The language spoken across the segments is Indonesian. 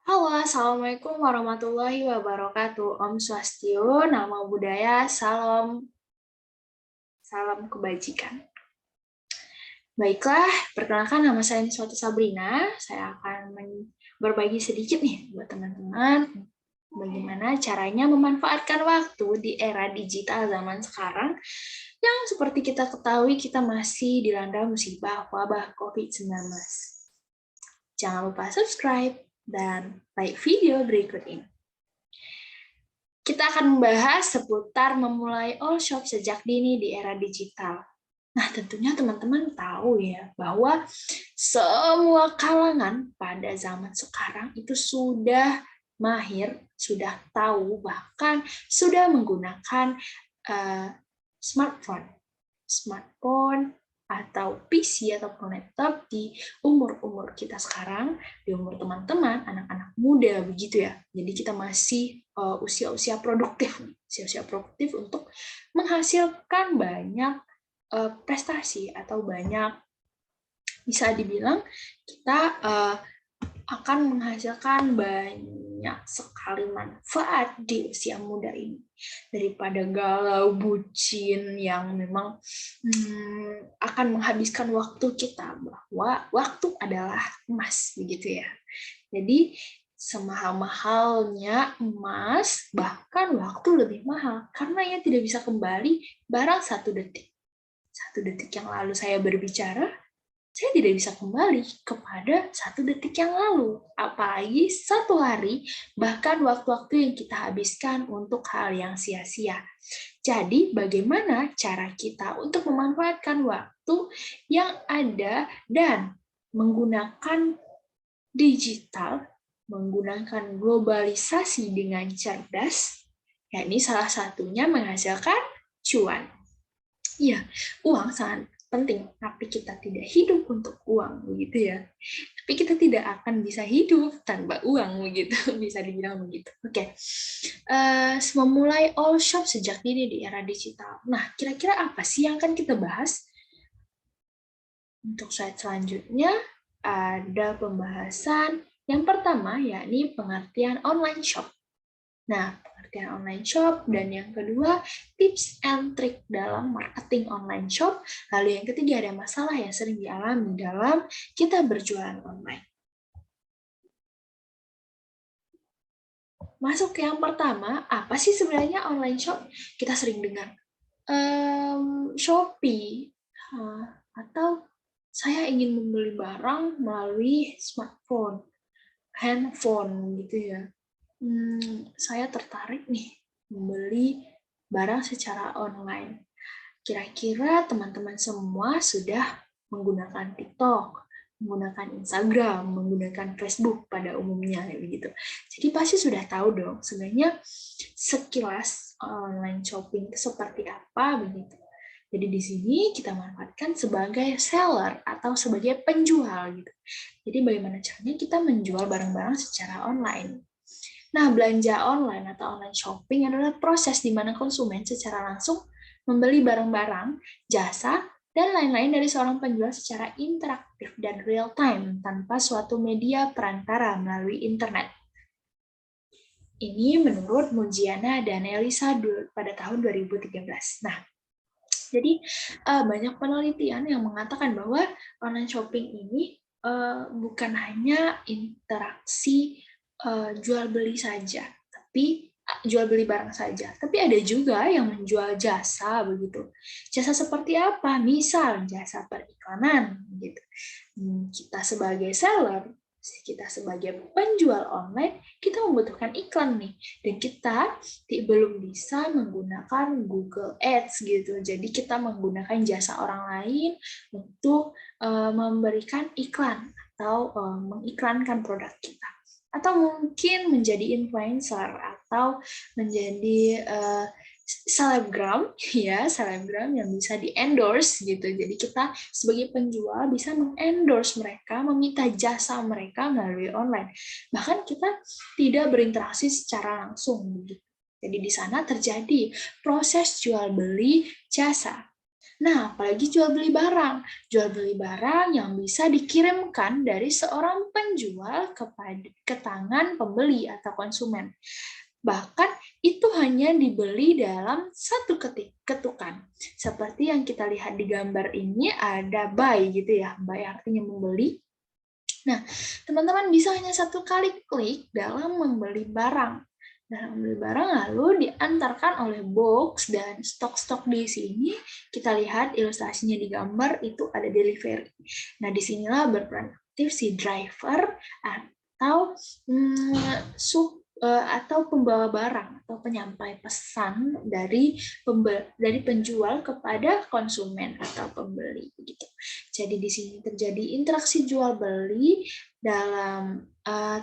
Halo, Assalamualaikum warahmatullahi wabarakatuh. Om Swastiastu, Namo Buddhaya, salam, salam kebajikan. Baiklah, perkenalkan nama saya Niswati Sabrina. Saya akan berbagi sedikit nih buat teman-teman bagaimana caranya memanfaatkan waktu di era digital zaman sekarang yang seperti kita ketahui kita masih dilanda musibah wabah COVID-19. Jangan lupa subscribe dan like video berikut ini. Kita akan membahas seputar memulai all shop sejak dini di era digital. Nah, tentunya teman-teman tahu ya bahwa semua kalangan pada zaman sekarang itu sudah mahir, sudah tahu, bahkan sudah menggunakan smartphone. Smartphone atau PC ataupun laptop di umur-umur kita sekarang, di umur teman-teman, anak-anak muda begitu ya. Jadi kita masih usia-usia produktif, usia-usia produktif untuk menghasilkan banyak prestasi atau banyak, bisa dibilang kita akan menghasilkan banyak sekali manfaat di usia muda ini daripada galau bucin yang memang akan menghabiskan waktu kita, bahwa waktu adalah emas begitu ya. Jadi semahal-mahalnya emas, bahkan waktu lebih mahal karena ia tidak bisa kembali barang satu detik. Satu detik yang lalu saya berbicara, saya tidak bisa kembali kepada satu detik yang lalu, apalagi satu hari, bahkan waktu-waktu yang kita habiskan untuk hal yang sia-sia. Jadi, bagaimana cara kita untuk memanfaatkan waktu yang ada dan menggunakan digital, menggunakan globalisasi dengan cerdas, yakni salah satunya menghasilkan cuan. Iya, uang sangat penting, tapi kita tidak hidup untuk uang, begitu ya. Tapi kita tidak akan bisa hidup tanpa uang, begitu, bisa dibilang begitu. Oke, memulai all shop sejak dini di era digital. Nah, kira-kira apa sih yang akan kita bahas? Untuk slide selanjutnya, ada pembahasan yang pertama, yakni pengertian online shop. Nah, pengertian online shop, dan yang kedua, tips and trick dalam marketing online shop. Lalu yang ketiga, ada masalah yang sering dialami dalam kita berjualan online. Masuk ke yang pertama, apa sih sebenarnya online shop? Kita sering dengar Shopee, atau saya ingin membeli barang melalui smartphone, handphone gitu ya. Saya tertarik nih membeli barang secara online. Kira-kira teman-teman semua sudah menggunakan TikTok, menggunakan Instagram, menggunakan Facebook pada umumnya begitu. Jadi pasti sudah tahu dong sebenarnya sekilas online shopping itu seperti apa begitu. Jadi di sini kita manfaatkan sebagai seller atau sebagai penjual gitu. Jadi bagaimana caranya kita menjual barang-barang secara online. Nah, belanja online atau online shopping adalah proses di mana konsumen secara langsung membeli barang-barang, jasa, dan lain-lain dari seorang penjual secara interaktif dan real-time tanpa suatu media perantara melalui internet. Ini menurut Mujiana dan Elisa pada tahun 2013. Nah, jadi banyak penelitian yang mengatakan bahwa online shopping ini bukan hanya interaksi jual beli saja, tapi jual beli barang saja, tapi ada juga yang menjual jasa begitu. Jasa seperti apa? Misal jasa periklanan gitu. Kita sebagai seller, kita sebagai penjual online, kita membutuhkan iklan nih, dan kita belum bisa menggunakan Google Ads gitu. Jadi kita menggunakan jasa orang lain untuk memberikan iklan atau mengiklankan produk kita. Atau mungkin menjadi influencer atau menjadi selebgram, ya selebgram yang bisa di endorse gitu. Jadi kita sebagai penjual bisa mengendorse mereka, meminta jasa mereka melalui online. Bahkan kita tidak berinteraksi secara langsung gitu. Jadi di sana terjadi proses jual beli jasa. Nah, apalagi jual beli barang. Jual beli barang yang bisa dikirimkan dari seorang penjual ke tangan pembeli atau konsumen. Bahkan itu hanya dibeli dalam satu ketukan. Seperti yang kita lihat di gambar ini ada buy gitu ya. Buy artinya membeli. Nah, teman-teman bisa hanya satu kali klik dalam membeli barang. Dalam membeli barang lalu diantarkan oleh box dan stok-stok di sini. Kita lihat ilustrasinya di gambar itu ada delivery. Nah, disinilah berperan aktif si driver atau atau pembawa barang atau penyampai pesan dari penjual kepada konsumen atau pembeli begitu. Jadi di sini terjadi interaksi jual beli dalam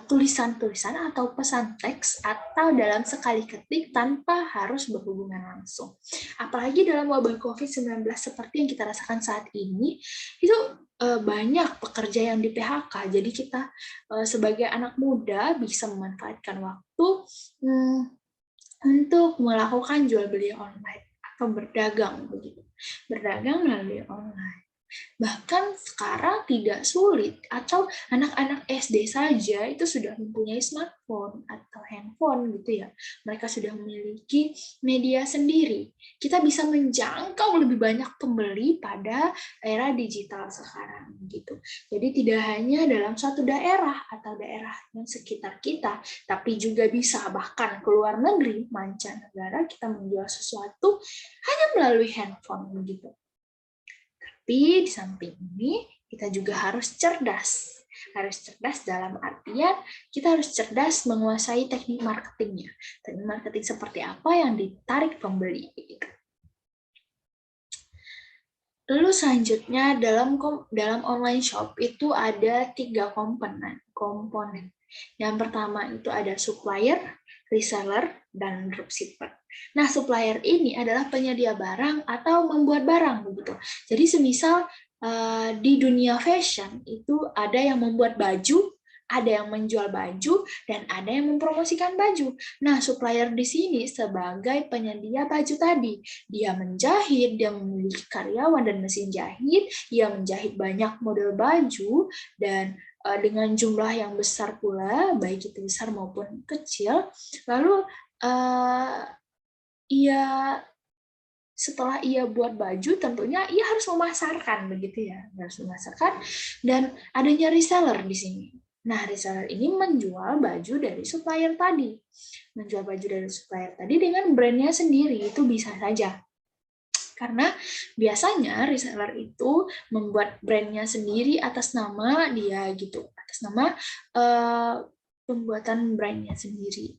tulisan-tulisan atau pesan teks atau dalam sekali ketik tanpa harus berhubungan langsung. Apalagi dalam wabah COVID-19 seperti yang kita rasakan saat ini, itu banyak pekerja yang di PHK. Jadi kita sebagai anak muda bisa memanfaatkan waktu untuk melakukan jual beli online atau berdagang begitu. Berdagang melalui online. Bahkan sekarang tidak sulit, atau anak-anak SD saja itu sudah mempunyai smartphone atau handphone gitu ya. Mereka sudah memiliki media sendiri. Kita bisa menjangkau lebih banyak pembeli pada era digital sekarang gitu. Jadi tidak hanya dalam suatu daerah atau daerah yang sekitar kita, tapi juga bisa bahkan ke luar negeri, mancanegara, kita menjual sesuatu hanya melalui handphone begitu. Tapi di samping ini kita juga harus cerdas. Harus cerdas dalam artian kita harus cerdas menguasai teknik marketingnya. Teknik marketing seperti apa yang ditarik pembeli. Lalu selanjutnya dalam online shop itu ada 3 komponen. Yang pertama itu ada supplier, reseller, dan dropshipper. Nah, supplier ini adalah penyedia barang atau membuat barang begitu. Jadi semisal di dunia fashion itu ada yang membuat baju, ada yang menjual baju, dan ada yang mempromosikan baju. Nah, supplier di sini sebagai penyedia baju tadi. Dia menjahit, dia memiliki karyawan dan mesin jahit, dia menjahit banyak model baju, dan dengan jumlah yang besar pula, baik itu besar maupun kecil. Lalu setelah ia buat baju, tentunya ia harus memasarkan begitu ya, harus memasarkan, dan adanya reseller di sini. Nah, reseller ini menjual baju dari supplier tadi. Menjual baju dari supplier tadi dengan brandnya sendiri, itu bisa saja. Karena biasanya reseller itu membuat brandnya sendiri atas nama dia gitu, atas nama pembuatan brandnya sendiri.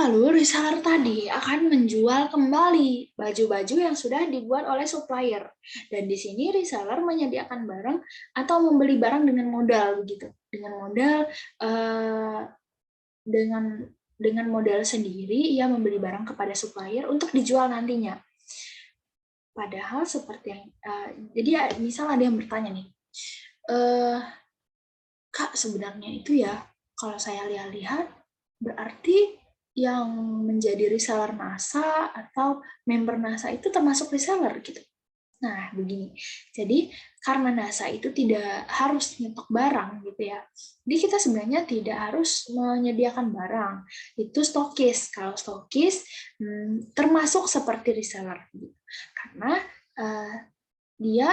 Lalu reseller tadi akan menjual kembali baju-baju yang sudah dibuat oleh supplier. Dan di sini reseller menyediakan barang atau membeli barang dengan modal begitu. Dengan modal sendiri ia membeli barang kepada supplier untuk dijual nantinya. Padahal seperti yang jadi misal ada yang bertanya nih, Kak, sebenarnya itu ya kalau saya lihat berarti yang menjadi reseller NASA atau member NASA itu termasuk reseller gitu. Nah, begini. Jadi, karena NASA itu tidak harus nyetok barang gitu ya. Jadi kita sebenarnya tidak harus menyediakan barang. Itu stokis. Kalau stokis termasuk seperti reseller gitu. Karena dia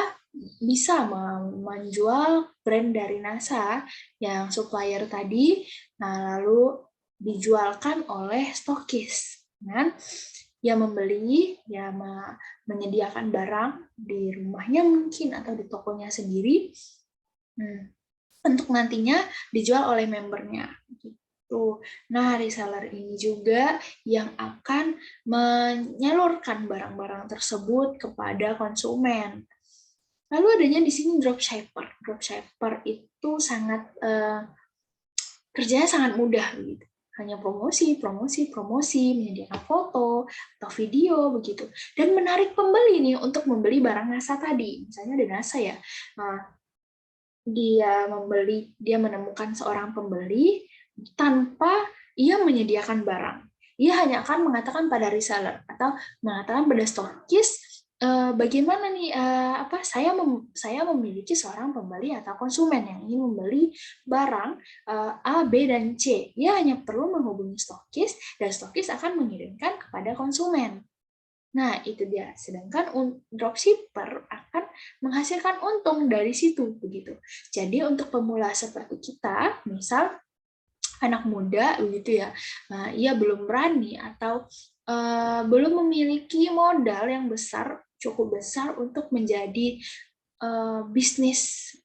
bisa menjual brand dari NASA yang supplier tadi, nah lalu dijualkan oleh stokis. Kan? Dia membeli, dia menyediakan barang di rumahnya mungkin atau di tokonya sendiri untuk nantinya dijual oleh membernya. Gitu. Nah, reseller ini juga yang akan menyalurkan barang-barang tersebut kepada konsumen. Lalu adanya di sini dropshipper. Dropshipper itu sangat kerjanya sangat mudah gitu. Hanya promosi, menyediakan foto atau video begitu, dan menarik pembeli nih untuk membeli barang NASA tadi. Misalnya ada NASA ya, dia menemukan seorang pembeli tanpa ia menyediakan barang. Ia hanya akan mengatakan pada reseller atau mengatakan pada stokis, bagaimana nih, saya memiliki seorang pembeli atau konsumen yang ingin membeli barang A, B, dan C. Ia hanya perlu menghubungi stokis dan stokis akan mengirimkan kepada konsumen. Nah, itu dia. Sedangkan dropshipper akan menghasilkan untung dari situ, begitu. Jadi untuk pemula seperti kita, misal anak muda begitu ya, ia belum berani atau belum memiliki modal yang cukup besar untuk menjadi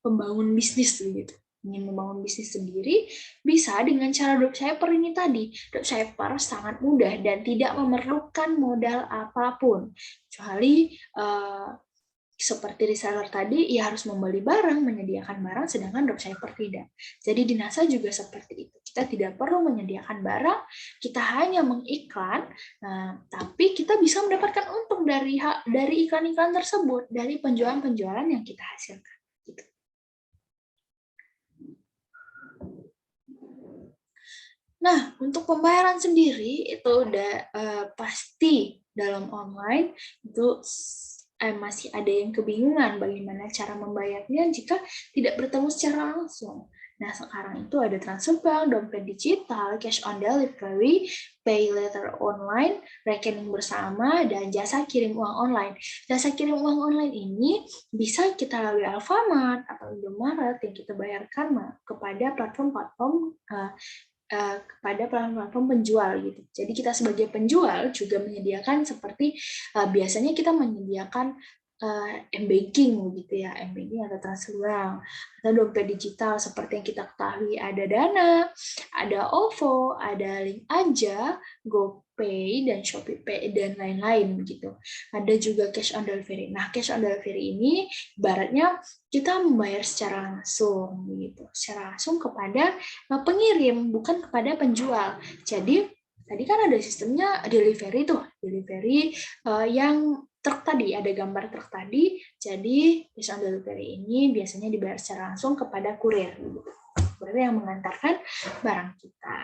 pembangun bisnis begitu. Ingin membangun bisnis sendiri, bisa dengan cara dropshipper ini tadi. Dropshipper sangat mudah dan tidak memerlukan modal apapun. Kecuali seperti reseller tadi, ia harus membeli barang, menyediakan barang, sedangkan dropshipper tidak. Jadi di NASA juga seperti itu. Kita tidak perlu menyediakan barang, kita hanya mengiklan, tapi kita bisa mendapatkan untung dari iklan-iklan tersebut, dari penjualan-penjualan yang kita hasilkan. Gitu. Nah, untuk pembayaran sendiri itu udah pasti dalam online itu masih ada yang kebingungan bagaimana cara membayarnya jika tidak bertemu secara langsung. Nah, sekarang itu ada transfer bank, dompet digital, cash on delivery, pay later online, rekening bersama, dan jasa kirim uang online. Jasa kirim uang online ini bisa kita lalui Alfamart atau Indomaret yang kita bayarkan kepada platform-platform kepada platform penjual gitu. Jadi kita sebagai penjual juga menyediakan seperti biasanya kita menyediakan m-banking gitu ya, m-banking atau transfer uang atau dompet digital seperti yang kita ketahui ada Dana, ada OVO, ada Link Aja, GoPay dan ShopeePay dan lain-lain begitu. Ada juga cash on delivery. Nah, cash on delivery ini ibaratnya kita membayar secara langsung gitu, secara langsung kepada pengirim bukan kepada penjual. Jadi tadi kan ada sistemnya delivery yang truk tadi, ada gambar truk tadi, jadi cash on delivery ini biasanya dibayar secara langsung kepada kurir, kurir yang mengantarkan barang kita.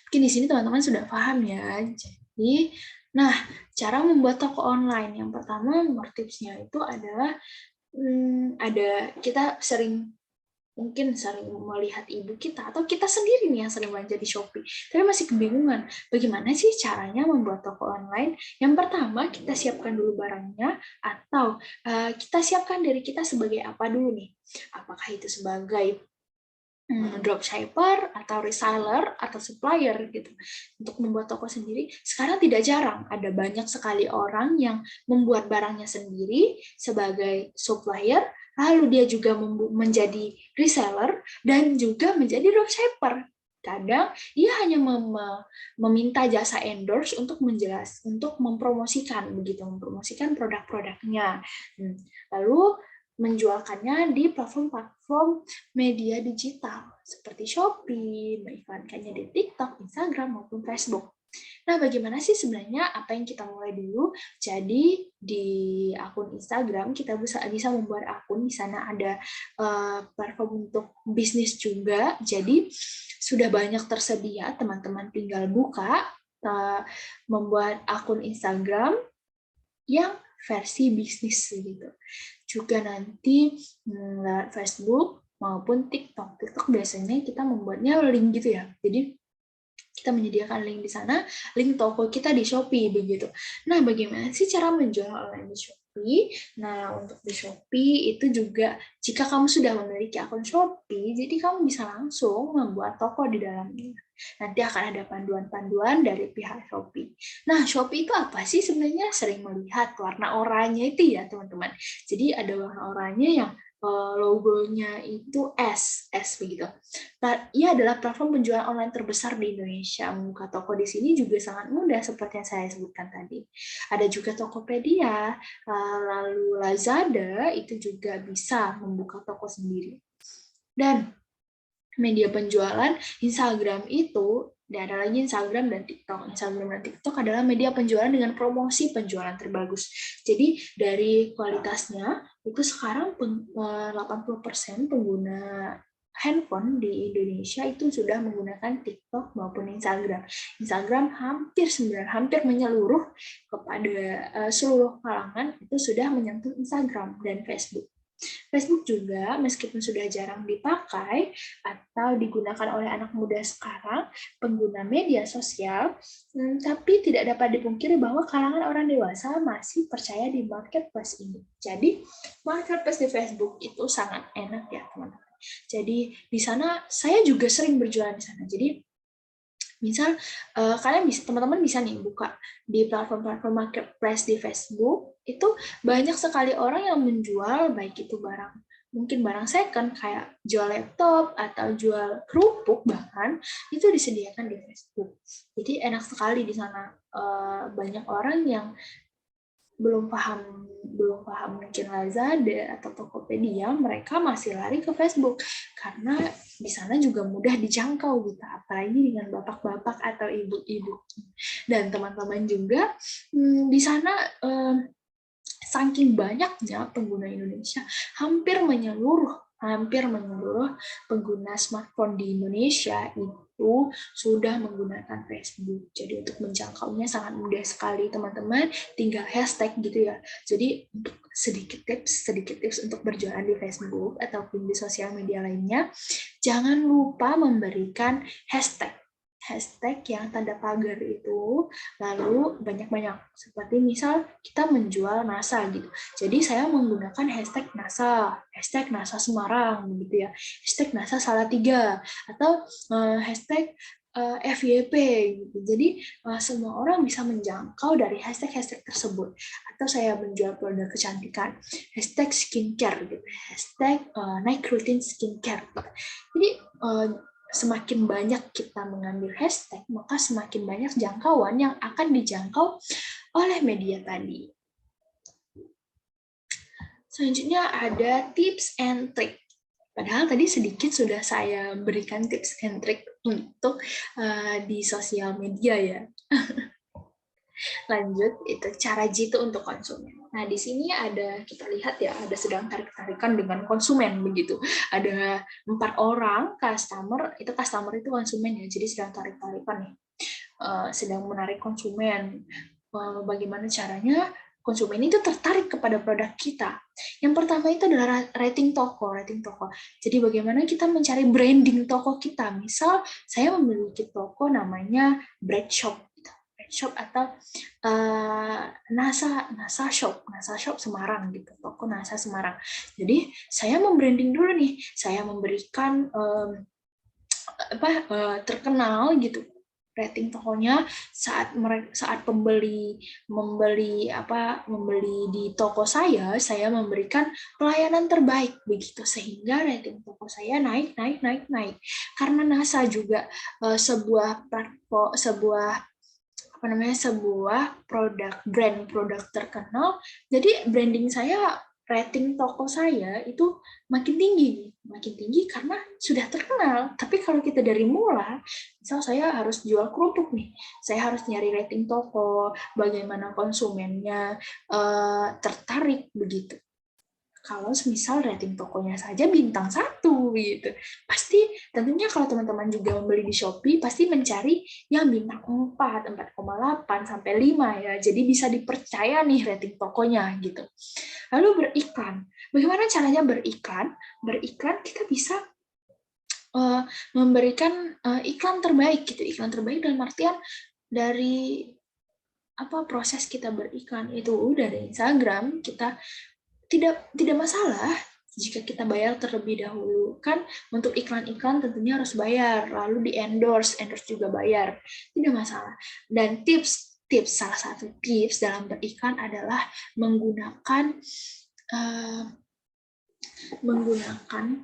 Mungkin di sini teman-teman sudah paham ya. Jadi, nah, cara membuat toko online yang pertama, nomor tipsnya itu adalah kita mungkin sering melihat ibu kita atau kita sendiri nih yang sering belanja di Shopee, tapi masih kebingungan bagaimana sih caranya membuat toko online. Yang pertama, kita siapkan dulu barangnya atau kita siapkan diri kita sebagai apa dulu nih, apakah itu sebagai dropshipper atau reseller atau supplier gitu. Untuk membuat toko sendiri sekarang tidak jarang ada banyak sekali orang yang membuat barangnya sendiri sebagai supplier, lalu dia juga menjadi reseller dan juga menjadi dropshipper. Kadang ia hanya meminta jasa endorse untuk mempromosikan produk-produknya. Lalu menjualkannya di platform-platform media digital seperti Shopee, mengiklankannya di TikTok, Instagram, maupun Facebook. Nah, bagaimana sih sebenarnya apa yang kita mulai dulu? Jadi di akun Instagram kita bisa membuat akun, di sana ada platform untuk bisnis juga. Jadi sudah banyak tersedia, teman-teman tinggal buka, membuat akun Instagram yang versi bisnis gitu. Juga nanti lewat Facebook maupun TikTok. TikTok biasanya kita membuatnya link gitu ya. Jadi kita menyediakan link di sana, link toko kita di Shopee begitu. Nah, bagaimana sih cara menjual online di Shopee? Nah, untuk di Shopee itu juga jika kamu sudah memiliki akun Shopee, jadi kamu bisa langsung membuat toko di dalamnya. Nanti akan ada panduan-panduan dari pihak Shopee. Nah, Shopee itu apa sih sebenarnya? Sering melihat warna oranye itu ya, teman-teman. Jadi ada warna oranye yang logonya itu S begitu. Ia adalah platform penjualan online terbesar di Indonesia. Membuka toko di sini juga sangat mudah seperti yang saya sebutkan tadi. Ada juga Tokopedia, lalu Lazada itu juga bisa membuka toko sendiri. Dan media penjualan Instagram itu Dan ada lagi Instagram dan TikTok. Instagram dan TikTok adalah media penjualan dengan promosi penjualan terbagus. Jadi dari kualitasnya itu sekarang 80% pengguna handphone di Indonesia itu sudah menggunakan TikTok maupun Instagram. Instagram hampir menyeluruh kepada seluruh kalangan itu sudah menyentuh Instagram dan Facebook. Facebook juga, meskipun sudah jarang dipakai atau digunakan oleh anak muda sekarang, pengguna media sosial, tapi tidak dapat dipungkiri bahwa kalangan orang dewasa masih percaya di marketplace ini. Jadi, marketplace di Facebook itu sangat enak ya, teman-teman. Jadi, di sana saya juga sering berjualan di sana. Jadi, misal kalian bisa, teman-teman bisa nih buka di platform-platform marketplace di Facebook, itu banyak sekali orang yang menjual, baik itu barang, mungkin barang second kayak jual laptop atau jual kerupuk, bahkan itu disediakan di Facebook. Jadi enak sekali di sana. Banyak orang yang belum paham mungkin Lazada atau Tokopedia, mereka masih lari ke Facebook karena di sana juga mudah dijangkau gitu, apalagi dengan bapak-bapak atau ibu-ibu. Dan teman-teman juga di sana saking banyaknya pengguna Indonesia, hampir menyeluruh pengguna smartphone di Indonesia itu sudah menggunakan Facebook. Jadi untuk menjangkaunya sangat mudah sekali, teman-teman. Tinggal hashtag gitu ya. Jadi untuk sedikit tips untuk berjualan di Facebook ataupun di sosial media lainnya, jangan lupa memberikan hashtag yang tanda pagar itu, lalu banyak-banyak. Seperti misal kita menjual NASA gitu. Jadi saya menggunakan hashtag NASA Semarang gitu ya, hashtag NASA Salatiga, atau hashtag FYP gitu. Jadi semua orang bisa menjangkau dari hashtag tersebut. Atau saya menjual produk kecantikan, hashtag skincare gitu, hashtag night routine skincare gitu. Jadi semakin banyak kita mengambil hashtag, maka semakin banyak jangkauan yang akan dijangkau oleh media tadi. Selanjutnya ada tips and trick. Padahal tadi sedikit sudah saya berikan tips and trick untuk di sosial media ya. Lanjut, itu cara jitu untuk konsumen. Nah, di sini ada, kita lihat ya, ada sedang tarik-tarikan dengan konsumen begitu. Ada 4 orang customer itu konsumen ya, jadi sedang tarik-tarikan nih. Sedang menarik konsumen. Bagaimana caranya konsumen itu tertarik kepada produk kita? Yang pertama itu adalah rating toko. Jadi bagaimana kita mencari branding toko kita? Misal saya memiliki toko namanya Bread Shop atau NASA Shop Semarang gitu, toko NASA Semarang. Jadi saya membranding dulu nih, saya memberikan terkenal gitu rating tokonya saat pembeli di toko saya memberikan pelayanan terbaik begitu, sehingga rating toko saya naik. Karena NASA juga sebuah produk terkenal, jadi branding saya, rating toko saya itu makin tinggi karena sudah terkenal. Tapi kalau kita dari mula, misal saya harus jual kerupuk nih, saya harus nyari rating toko, bagaimana konsumennya tertarik begitu. Kalau misal rating tokonya saja bintang 1 gitu, pasti tentunya kalau teman-teman juga membeli di Shopee pasti mencari yang bintang 4, 4,8 sampai 5 ya. Jadi bisa dipercaya nih rating tokonya gitu. Lalu beriklan. Bagaimana caranya beriklan? Beriklan kita bisa memberikan iklan terbaik gitu. Iklan terbaik dalam artian dari proses kita beriklan itu dari Instagram, kita tidak masalah jika kita bayar terlebih dahulu. Kan untuk iklan-iklan tentunya harus bayar, lalu di endorse juga bayar, tidak masalah. Dan salah satu tips dalam beriklan adalah menggunakan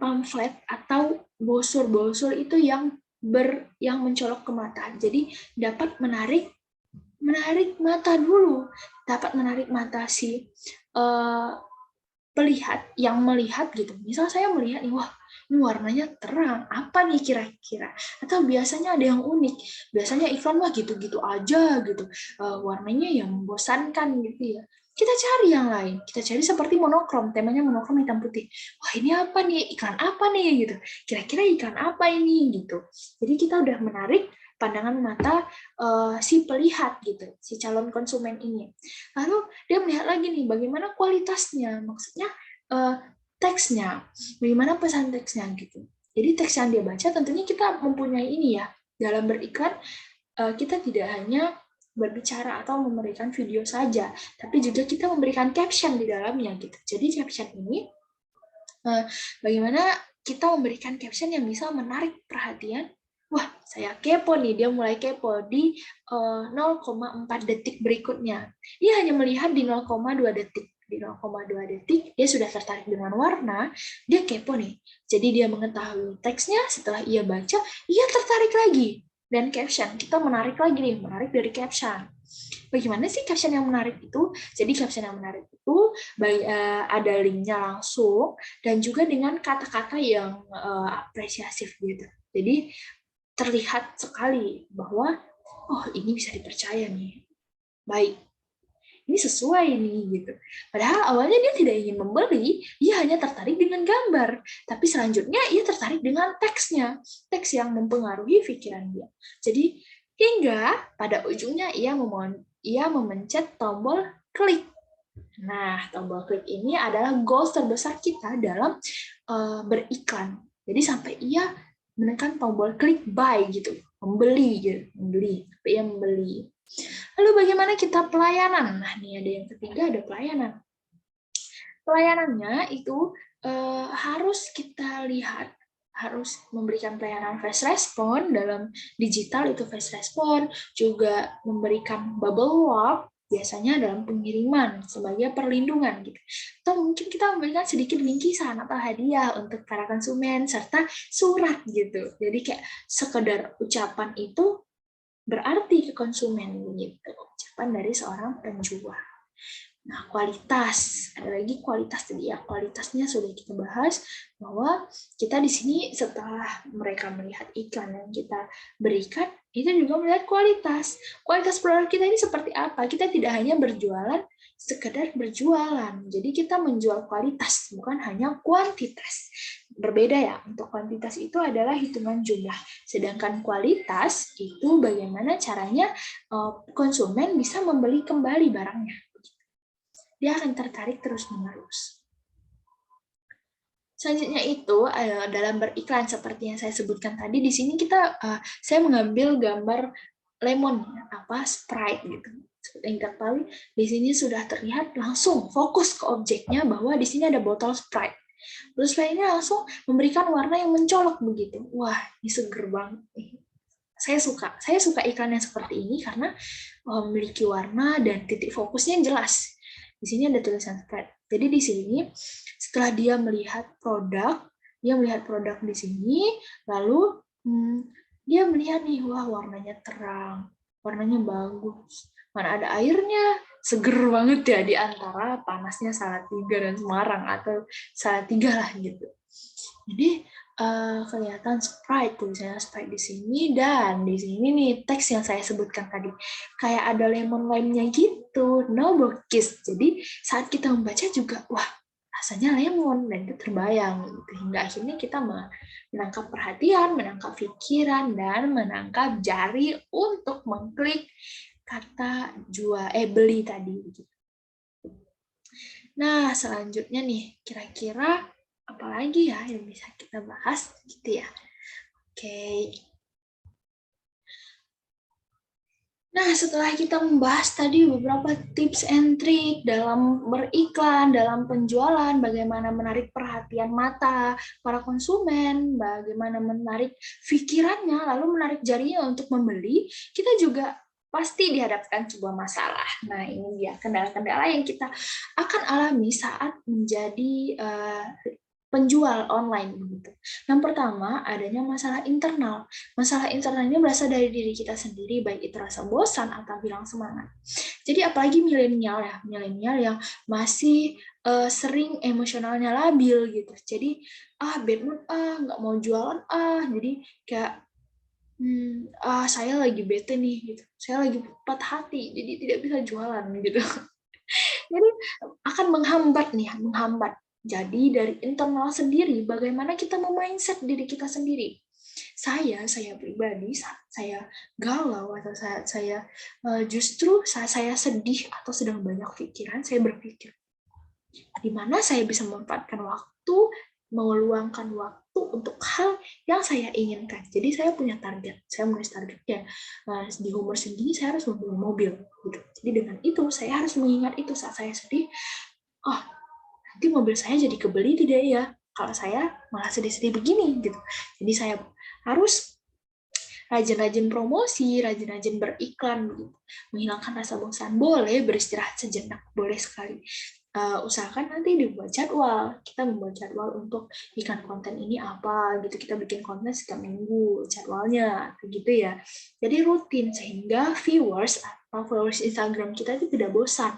pamflet atau brosur itu yang mencolok ke mata. Jadi dapat menarik mata dulu, dapat menarik mata si yang melihat gitu. Misal saya melihat nih, wah warnanya terang, apa nih kira-kira? Atau biasanya ada yang unik, biasanya iklan mah gitu-gitu aja gitu, warnanya yang membosankan gitu ya. Kita cari yang lain, kita cari seperti monokrom, temanya monokrom hitam putih. Wah ini apa nih, iklan apa nih gitu, kira-kira iklan apa ini gitu. Jadi kita udah menarik pandangan mata si pelihat gitu, si calon konsumen ini. Lalu dia melihat lagi nih bagaimana kualitasnya, maksudnya teksnya, bagaimana pesan teksnya gitu. Jadi teks yang dia baca tentunya kita mempunyai ini ya, dalam beriklan kita tidak hanya berbicara atau memberikan video saja, tapi juga kita memberikan caption di dalamnya gitu. Jadi caption ini bagaimana kita memberikan caption yang bisa menarik perhatian. Wah, saya kepo nih, dia mulai kepo di 0,4 detik berikutnya. Dia hanya melihat di 0,2 detik. Di 0,2 detik, dia sudah tertarik dengan warna, dia kepo nih. Jadi dia mengetahui teksnya, setelah ia baca, ia tertarik lagi. Dan caption, kita menarik lagi nih, menarik dari caption. Bagaimana sih caption yang menarik itu? Jadi caption yang menarik itu ada linknya langsung dan juga dengan kata-kata yang apresiatif gitu. Jadi terlihat sekali bahwa oh ini bisa dipercaya nih. Baik. Ini sesuai nih gitu. Padahal awalnya dia tidak ingin membeli, dia hanya tertarik dengan gambar. Tapi selanjutnya ia tertarik dengan teksnya, teks yang mempengaruhi pikiran dia. Jadi hingga pada ujungnya ia memencet tombol klik. Nah, tombol klik ini adalah goals terbesar kita dalam beriklan. Jadi sampai ia menekan tombol klik buy gitu, membeli gitu, sampai ia membeli. Lalu bagaimana kita pelayanan? Nah, nih ada yang ketiga, ada pelayanan. Pelayanannya itu harus kita lihat, harus memberikan pelayanan fast response dalam digital itu fast response, juga memberikan bubble wrap biasanya dalam pengiriman sebagai perlindungan gitu. Atau mungkin kita memberikan sedikit bingkisan atau hadiah untuk para konsumen serta surat gitu. Jadi kayak sekedar ucapan itu berarti ke konsumen gitu, ucapan dari seorang penjual. Nah, kualitas, ada lagi kualitas tadi ya, kualitasnya sudah kita bahas bahwa kita di sini setelah mereka melihat iklan yang kita berikan, kita juga melihat kualitas. Kualitas produk kita ini seperti apa? Kita tidak hanya berjualan sekedar berjualan. Jadi kita menjual kualitas, bukan hanya kuantitas. Berbeda ya, untuk kuantitas itu adalah hitungan jumlah. Sedangkan kualitas itu bagaimana caranya konsumen bisa membeli kembali barangnya. Dia akan tertarik terus-menerus. Selanjutnya itu dalam beriklan seperti yang saya sebutkan tadi, di sini saya mengambil gambar lemon Sprite gitu. Seperti yang kita tahu, di sini sudah terlihat langsung fokus ke objeknya bahwa di sini ada botol Sprite. Terus Sprite ini langsung memberikan warna yang mencolok begitu. Wah, ini seger banget. Saya suka iklan yang seperti ini karena memiliki warna dan titik fokusnya jelas. Di sini ada tulisan Sprite. Jadi di sini setelah dia melihat produk di sini, lalu dia melihat nih, wah warnanya terang, warnanya bagus, mana ada airnya, seger banget ya di antara panasnya Salatiga dan Semarang atau Salatiga lah gitu. Jadi kelihatan Sprite, tulisannya Sprite di sini, dan di sini nih teks yang saya sebutkan tadi kayak ada lemon lime-nya gitu, Noble Kiss. Jadi saat kita membaca juga wah rasanya lemon, dan itu terbayang gitu. Hingga akhirnya kita menangkap perhatian, menangkap pikiran, dan menangkap jari untuk mengklik kata beli tadi gitu. Nah, selanjutnya nih, kira-kira apalagi ya yang bisa kita bahas gitu ya. Oke. Nah, setelah kita membahas tadi beberapa tips and trick dalam beriklan, dalam penjualan, bagaimana menarik perhatian mata para konsumen, bagaimana menarik pikirannya, lalu menarik jarinya untuk membeli, kita juga pasti dihadapkan sebuah masalah. Nah, ini dia kendala-kendala yang kita akan alami saat menjadi penjual online begitu. Yang pertama, adanya masalah internal. Masalah internalnya berasal dari diri kita sendiri, baik itu rasa bosan atau hilang semangat. Jadi apalagi milenial ya, milenial yang masih sering emosionalnya labil gitu. Jadi bad mood nggak mau jualan jadi kayak saya lagi bete nih gitu. Saya lagi patah hati, jadi tidak bisa jualan gitu. Jadi akan menghambat nih, menghambat. Jadi dari internal sendiri, bagaimana kita mindset diri kita sendiri. Saya pribadi, saya galau atau saya justru saya sedih atau sedang banyak pikiran, saya berpikir di mana saya bisa memanfaatkan waktu, meluangkan waktu untuk hal yang saya inginkan. Jadi saya punya target, saya menulis targetnya. Di umur segini saya harus membeli mobil. Gitu. Jadi dengan itu saya harus mengingat itu saat saya sedih. Oh, nanti mobil saya jadi kebeli tidak ya? Kalau saya malah sedih-sedih begini gitu. Jadi saya harus rajin-rajin promosi, rajin-rajin beriklan, gitu. Menghilangkan rasa bosan. Boleh beristirahat sejenak, boleh sekali. Usahakan nanti dibuat jadwal. Kita membuat jadwal untuk iklan konten ini apa, gitu. Kita bikin konten setiap minggu, jadwalnya, gitu ya. Jadi rutin, sehingga viewers atau followers Instagram kita itu tidak bosan.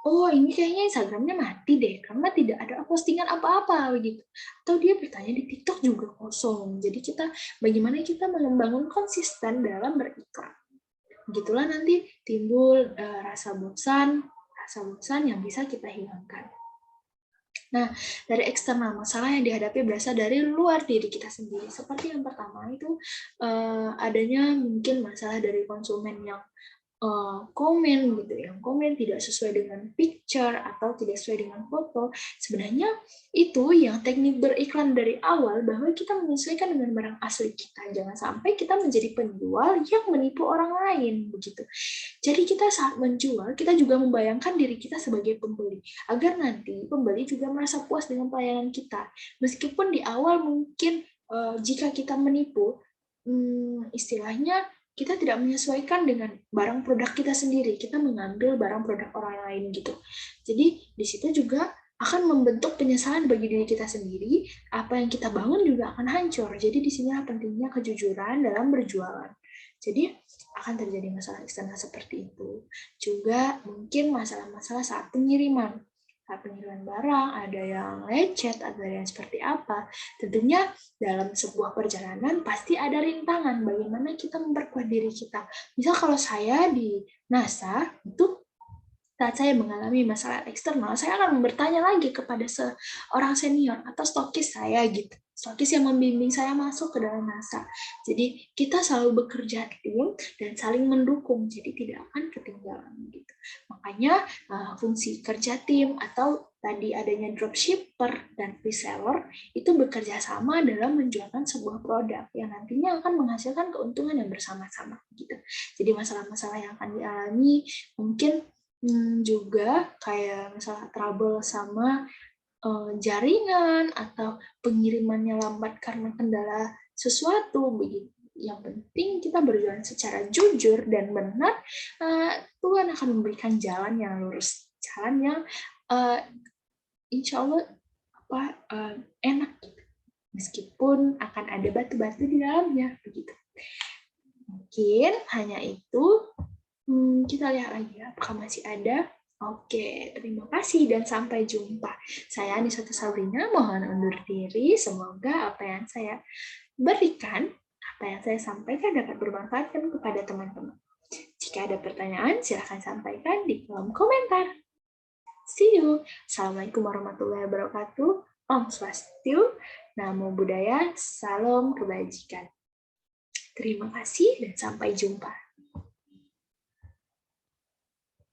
Oh, ini kayaknya Instagramnya mati deh, karena tidak ada postingan apa-apa begitu. Atau dia bertanya di TikTok juga kosong. Jadi bagaimana kita membangun konsisten dalam beriklan. Begitulah nanti timbul rasa bosan yang bisa kita hilangkan. Nah, dari eksternal masalah yang dihadapi berasal dari luar diri kita sendiri. Seperti yang pertama itu adanya mungkin masalah dari konsumen yang komen gitu, yang komen tidak sesuai dengan picture atau tidak sesuai dengan foto. Sebenarnya itu yang teknik beriklan dari awal, bahwa kita menyesuaikan dengan barang asli kita. Jangan sampai kita menjadi penjual yang menipu orang lain begitu. Jadi kita saat menjual, kita juga membayangkan diri kita sebagai pembeli, agar nanti pembeli juga merasa puas dengan pelayanan kita. Meskipun di awal mungkin jika kita menipu, istilahnya kita tidak menyesuaikan dengan barang produk kita sendiri, kita mengambil barang produk orang lain gitu. Jadi di situ juga akan membentuk penyesalan bagi diri kita sendiri, apa yang kita bangun juga akan hancur. Jadi di sinilah pentingnya kejujuran dalam berjualan. Jadi akan terjadi masalah eksternal seperti itu. Juga mungkin masalah-masalah saat pengiriman. Saat pengiriman barang, ada yang lecet, ada yang seperti apa. Tentunya dalam sebuah perjalanan pasti ada rintangan. Bagaimana kita memperkuat diri kita. Misal kalau saya di NASA, itu saat saya mengalami masalah eksternal, saya akan bertanya lagi kepada seorang senior atau stokis saya gitu. Stokis yang membimbing saya masuk ke dalam NASA. Jadi kita selalu bekerja tim dan saling mendukung, jadi tidak akan ketinggalan gitu. Makanya fungsi kerja tim atau tadi adanya dropshipper dan reseller itu bekerja sama dalam menjualkan sebuah produk yang nantinya akan menghasilkan keuntungan yang bersama-sama gitu. Jadi masalah-masalah yang akan dialami mungkin juga kayak misalnya trouble sama jaringan atau pengirimannya lambat karena kendala sesuatu begitu. Yang penting kita berjalan secara jujur dan benar, Tuhan akan memberikan jalan yang lurus, jalan yang insya Allah enak gitu. Meskipun akan ada batu-batu di dalamnya begitu. Mungkin hanya itu. Kita lihat lagi apakah masih ada. Oke, terima kasih dan sampai jumpa. Saya Anissa Sabrina, mohon undur diri. Semoga apa yang saya berikan, apa yang saya sampaikan dapat bermanfaat kepada teman-teman. Jika ada pertanyaan, silakan sampaikan di kolom komentar. See you. Assalamualaikum warahmatullahi wabarakatuh. Om Swastiastu, Namo Buddhaya, Salam Kebajikan. Terima kasih dan sampai jumpa.